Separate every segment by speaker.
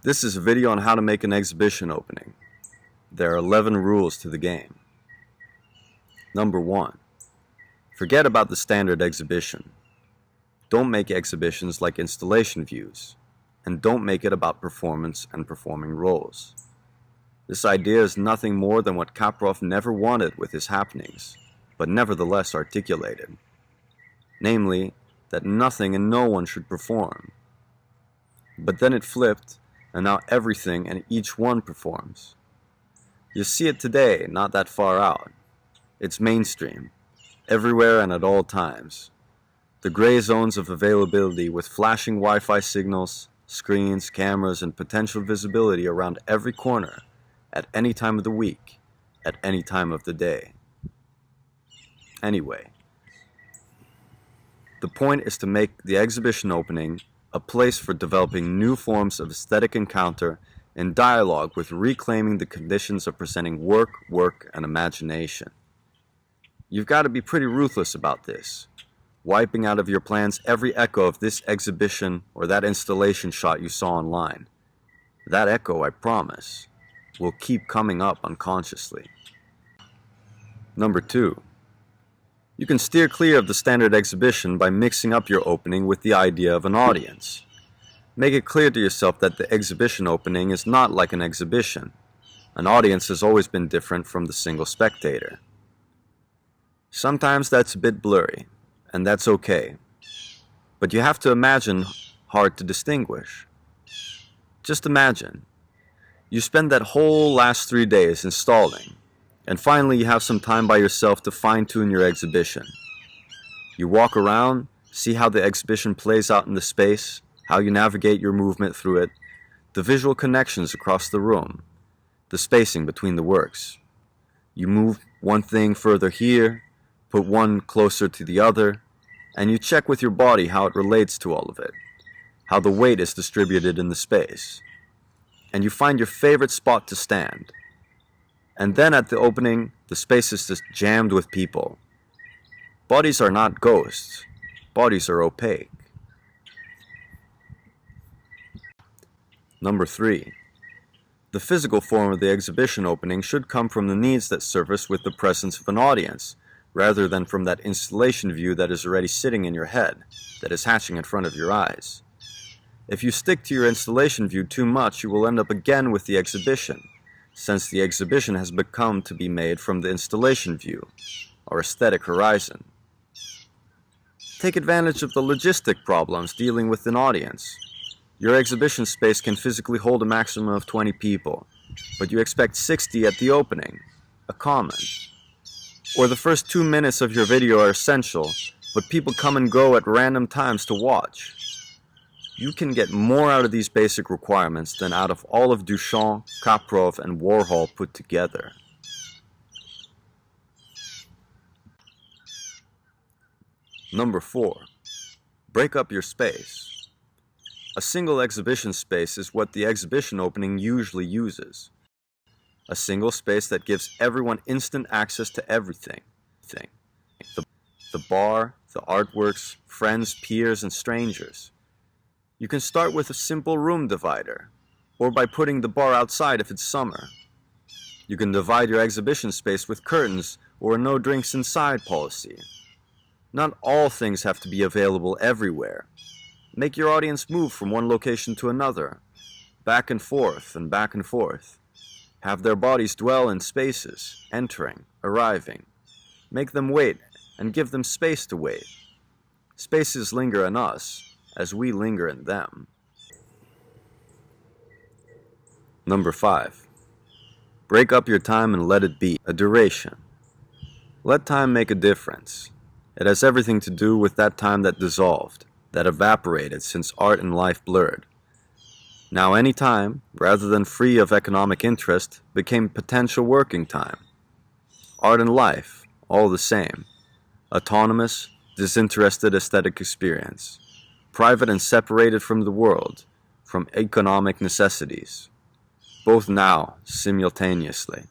Speaker 1: This is a video on how to make an exhibition opening. There are 11 rules to the game. Number 1. Forget about the standard exhibition. Don't make exhibitions like installation views, and don't make it about performance and performing roles. This idea is nothing more than what Kaprow never wanted with his happenings, but nevertheless articulated. Namely, that nothing and no one should perform. But then it flipped, and now everything and each one performs. You see it today, not that far out. It's mainstream, everywhere and at all times. The gray zones of availability with flashing Wi-Fi signals, screens, cameras, and potential visibility around every corner, at any time of the week, at any time of the day. Anyway, the point is to make the exhibition opening a place for developing new forms of aesthetic encounter in dialogue with reclaiming the conditions of presenting work, and imagination. You've got to be pretty ruthless about this, wiping out of your plans every echo of this exhibition or that installation shot you saw online. That echo, I promise, will keep coming up unconsciously. Number 2. You can steer clear of the standard exhibition by mixing up your opening with the idea of an audience. Make it clear to yourself that the exhibition opening is not like an exhibition. An audience has always been different from the single spectator. Sometimes that's a bit blurry, and that's okay. But you have to imagine hard to distinguish. Just imagine. You spend that whole last 3 days installing, and finally you have some time by yourself to fine-tune your exhibition. You walk around, see how the exhibition plays out in the space, how you navigate your movement through it, the visual connections across the room, the spacing between the works. You move one thing further here, put one closer to the other, and you check with your body how it relates to all of it, how the weight is distributed in the space. And you find your favorite spot to stand. And then at the opening, the space is just jammed with people. Bodies are not ghosts. Bodies are opaque. Number 3. The physical form of the exhibition opening should come from the needs that surface with the presence of an audience, rather than from that installation view that is already sitting in your head, that is hatching in front of your eyes. If you stick to your installation view too much, you will end up again with the exhibition, since the exhibition has become to be made from the installation view, or aesthetic horizon. Take advantage of the logistic problems dealing with an audience. Your exhibition space can physically hold a maximum of 20 people, but you expect 60 at the opening, a common. Or the first 2 minutes of your video are essential, but people come and go at random times to watch. You can get more out of these basic requirements than out of all of Duchamp, Kaprow, and Warhol put together. Number 4. Break up your space. A single exhibition space is what the exhibition opening usually uses. A single space that gives everyone instant access to everything. The bar, the artworks, friends, peers, and strangers. You can start with a simple room divider, or by putting the bar outside if it's summer. You can divide your exhibition space with curtains or a no drinks inside policy. Not all things have to be available everywhere. Make your audience move from one location to another, back and forth and back and forth. Have their bodies dwell in spaces, entering, arriving. Make them wait and give them space to wait. Spaces linger in us, as we linger in them. Number 5. Break up your time and let it be a duration. Let time make a difference. It has everything to do with that time that dissolved, that evaporated since art and life blurred. Now any time, rather than free of economic interest, became potential working time. Art and life, all the same. Autonomous, disinterested aesthetic experience. Private and separated from the world, from economic necessities. Both now, simultaneously.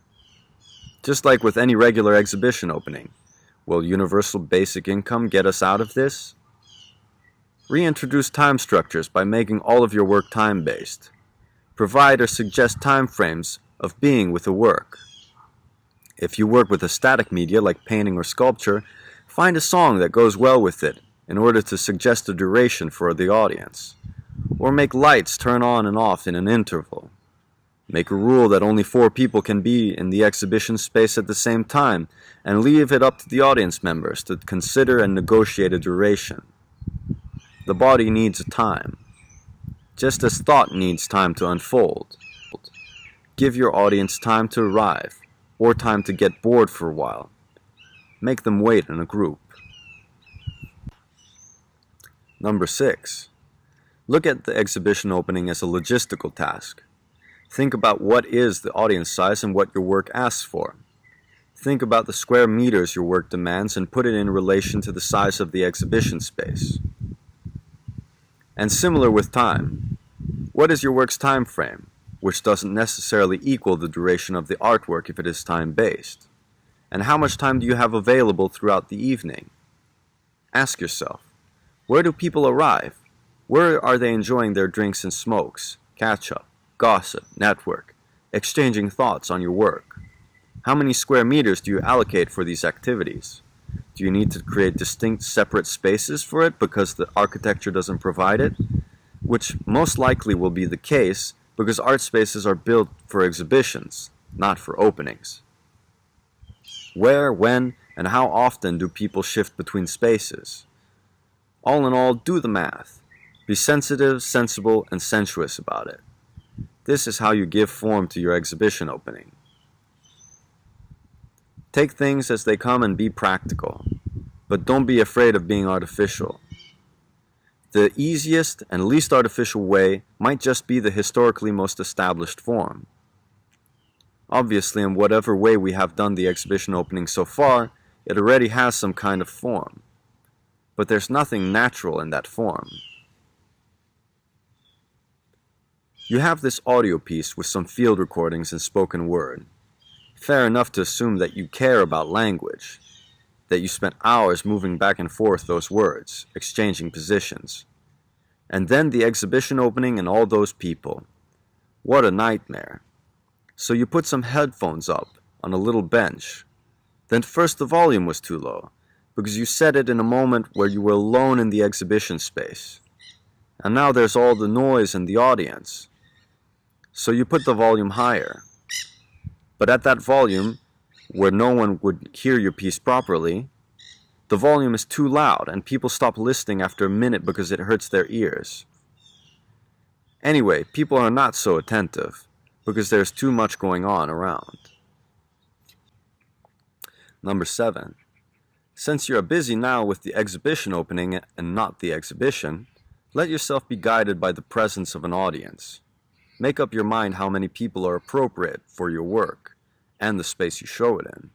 Speaker 1: Just like with any regular exhibition opening, will universal basic income get us out of this? Reintroduce time structures by making all of your work time-based. Provide or suggest time frames of being with the work. If you work with a static media like painting or sculpture, find a song that goes well with it in order to suggest a duration for the audience. Or make lights turn on and off in an interval. Make a rule that only 4 people can be in the exhibition space at the same time, and leave it up to the audience members to consider and negotiate a duration. The body needs time, just as thought needs time to unfold. Give your audience time to arrive, or time to get bored for a while. Make them wait in a group. Number 6. Look at the exhibition opening as a logistical task. Think about what is the audience size and what your work asks for. Think about the square meters your work demands and put it in relation to the size of the exhibition space. And similar with time. What is your work's time frame, which doesn't necessarily equal the duration of the artwork if it is time-based? And how much time do you have available throughout the evening? Ask yourself, where do people arrive? Where are they enjoying their drinks and smokes, catch-up, gossip, network, exchanging thoughts on your work? How many square meters do you allocate for these activities? Do you need to create distinct separate spaces for it because the architecture doesn't provide it? Which most likely will be the case because art spaces are built for exhibitions, not for openings. Where, when, and how often do people shift between spaces? All in all, do the math. Be sensitive, sensible, and sensuous about it. This is how you give form to your exhibition opening. Take things as they come and be practical, but don't be afraid of being artificial. The easiest and least artificial way might just be the historically most established form. Obviously, in whatever way we have done the exhibition opening so far, it already has some kind of form. But there's nothing natural in that form. You have this audio piece with some field recordings and spoken word. Fair enough to assume that you care about language, that you spent hours moving back and forth those words, exchanging positions. And then the exhibition opening and all those people. What a nightmare. So you put some headphones up on a little bench. Then first the volume was too low, because you said it in a moment where you were alone in the exhibition space. And now there's all the noise in the audience. So you put the volume higher. But at that volume, where no one would hear your piece properly, the volume is too loud and people stop listening after a minute because it hurts their ears. Anyway, people are not so attentive because there's too much going on around. Number 7. Since you're busy now with the exhibition opening and not the exhibition, let yourself be guided by the presence of an audience. Make up your mind how many people are appropriate for your work and the space you show it in.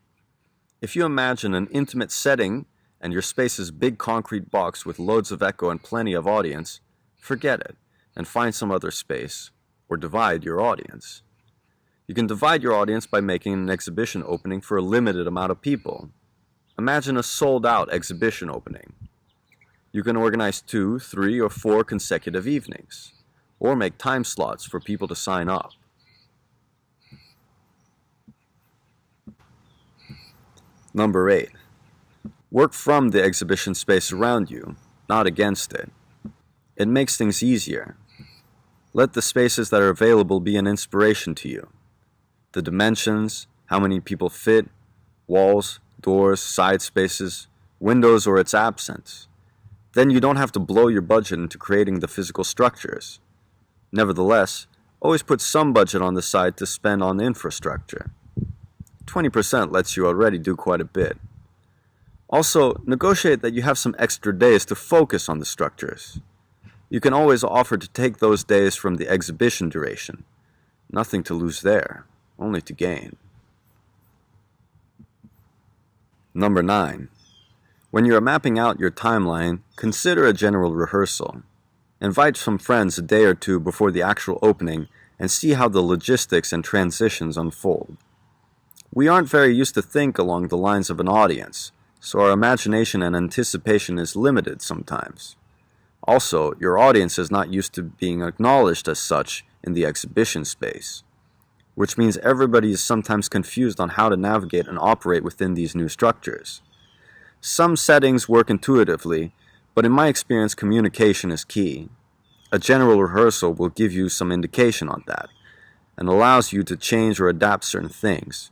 Speaker 1: If you imagine an intimate setting and your space is a big concrete box with loads of echo and plenty of audience, forget it and find some other space or divide your audience. You can divide your audience by making an exhibition opening for a limited amount of people. Imagine a sold-out exhibition opening. You can organize 2, 3, or 4 consecutive evenings, or make time slots for people to sign up. Number 8. Work from the exhibition space around you, not against it. It makes things easier. Let the spaces that are available be an inspiration to you. The dimensions, how many people fit, walls, doors, side spaces, windows, or its absence. Then you don't have to blow your budget into creating the physical structures. Nevertheless, always put some budget on the side to spend on infrastructure. 20% lets you already do quite a bit. Also, negotiate that you have some extra days to focus on the structures. You can always offer to take those days from the exhibition duration. Nothing to lose there, only to gain. Number 9. When you are mapping out your timeline, consider a general rehearsal. Invite some friends a day or two before the actual opening and see how the logistics and transitions unfold. We aren't very used to think along the lines of an audience, so our imagination and anticipation is limited sometimes. Also, your audience is not used to being acknowledged as such in the exhibition space, which means everybody is sometimes confused on how to navigate and operate within these new structures. Some settings work intuitively, but in my experience, communication is key. A general rehearsal will give you some indication on that, and allows you to change or adapt certain things.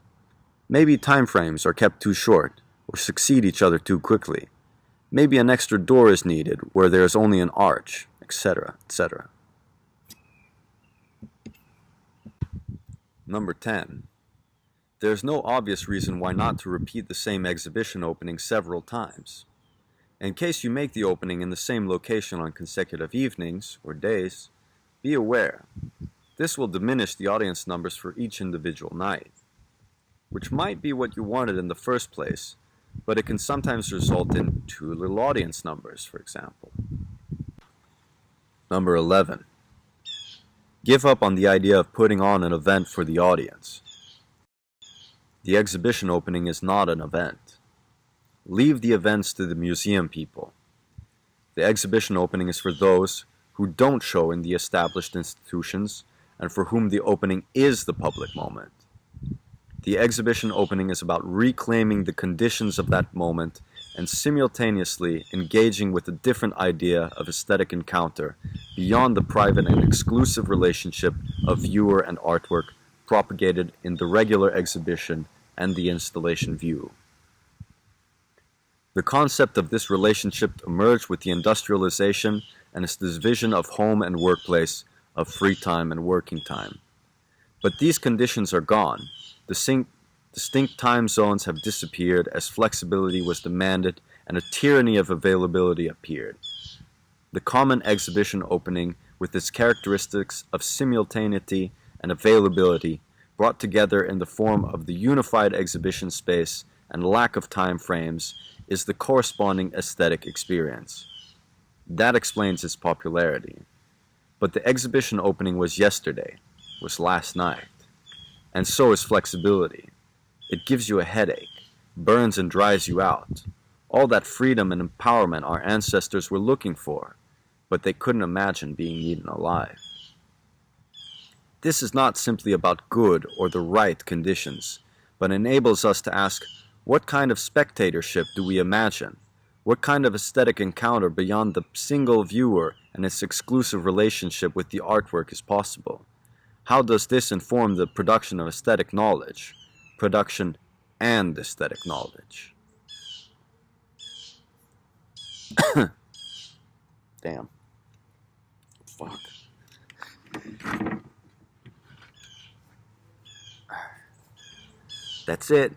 Speaker 1: Maybe time frames are kept too short, or succeed each other too quickly. Maybe an extra door is needed where there is only an arch, etc., etc. Number 10. There is no obvious reason why not to repeat the same exhibition opening several times. In case you make the opening in the same location on consecutive evenings or days, be aware. This will diminish the audience numbers for each individual night, which might be what you wanted in the first place, but it can sometimes result in too little audience numbers, for example. Number 11. Give up on the idea of putting on an event for the audience. The exhibition opening is not an event. Leave the events to the museum people. The exhibition opening is for those who don't show in the established institutions and for whom the opening is the public moment. The exhibition opening is about reclaiming the conditions of that moment and simultaneously engaging with a different idea of aesthetic encounter beyond the private and exclusive relationship of viewer and artwork propagated in the regular exhibition and the installation view. The concept of this relationship emerged with the industrialization and its division of home and workplace, of free time and working time. But these conditions are gone. Distinct time zones have disappeared as flexibility was demanded and a tyranny of availability appeared. The common exhibition opening, with its characteristics of simultaneity and availability, brought together in the form of the unified exhibition space and lack of time frames, is the corresponding aesthetic experience. That explains its popularity. But the exhibition opening was yesterday, was last night. And so is flexibility. It gives you a headache, burns and dries you out. All that freedom and empowerment our ancestors were looking for, but they couldn't imagine being eaten alive. This is not simply about good or the right conditions, but enables us to ask, what kind of spectatorship do we imagine? What kind of aesthetic encounter beyond the single viewer and its exclusive relationship with the artwork is possible? How does this inform the production of aesthetic knowledge? Production and aesthetic knowledge. Damn. Fuck. That's it.